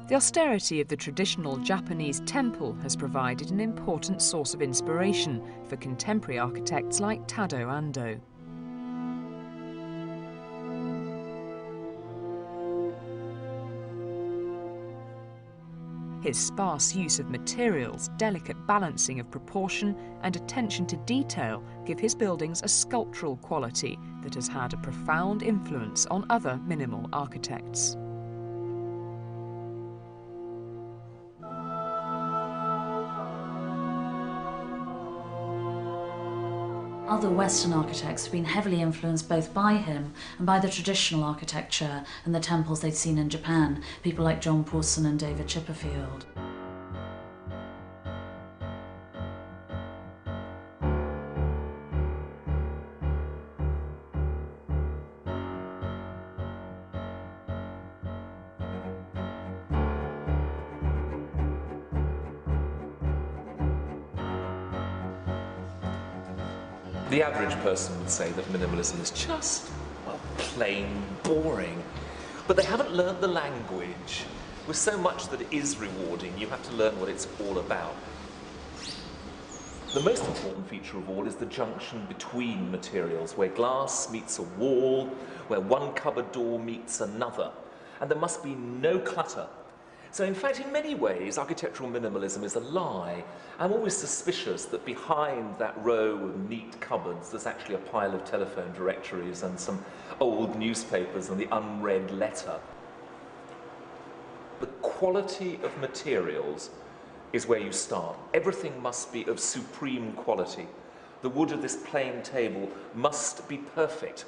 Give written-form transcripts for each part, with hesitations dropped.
The austerity of the traditional Japanese temple has provided an important source of inspiration for contemporary architects like Tadao Ando. His sparse use of materials, delicate balancing of proportion and attention to detail give his buildings a sculptural quality that has had a profound influence on other minimal architects. Other Western architects have been heavily influenced both by him and by the traditional architecture and the temples they'd seen in Japan, people like John Pawson and David Chipperfield. The average person would say that minimalism is just, well, plain boring. But they haven't learned the language. With so much that is rewarding, you have to learn what it's all about. The most important feature of all is the junction between materials, where glass meets a wall, where one cupboard door meets another. And there must be no clutter. So in fact, in many ways, architectural minimalism is a lie. I'm always suspicious that behind that row of neat cupboards, there's actually a pile of telephone directories and some old newspapers and the unread letter. The quality of materials is where you start. Everything must be of supreme quality. The wood of this plain table must be perfect.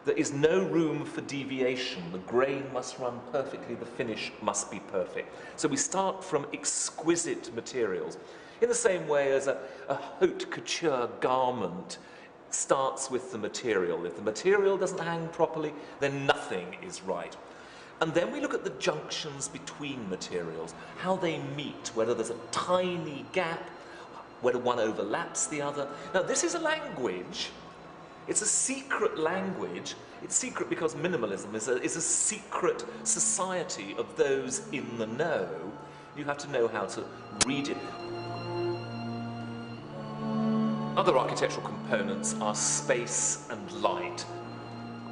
There is no room for deviation. The grain must run perfectly, the finish must be perfect. So we start from exquisite materials. In the same way as a haute couture garment starts with the material. If the material doesn't hang properly, then nothing is right. And then we look at the junctions between materials, how they meet, whether there's a tiny gap, whether one overlaps the other. Now, this is a language. It's a secret language. It's secret because minimalism is a secret society of those in the know. You have to know how to read it. Other architectural components are space and light.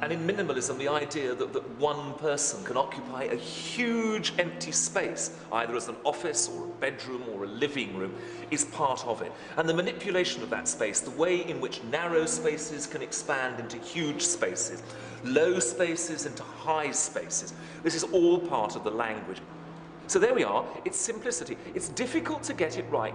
And in minimalism, the idea that one person can occupy a huge empty space, either as an office or a bedroom or a living room, is part of it. And the manipulation of that space, the way in which narrow spaces can expand into huge spaces, low spaces into high spaces, this is all part of the language. So there we are, it's simplicity. It's difficult to get it right.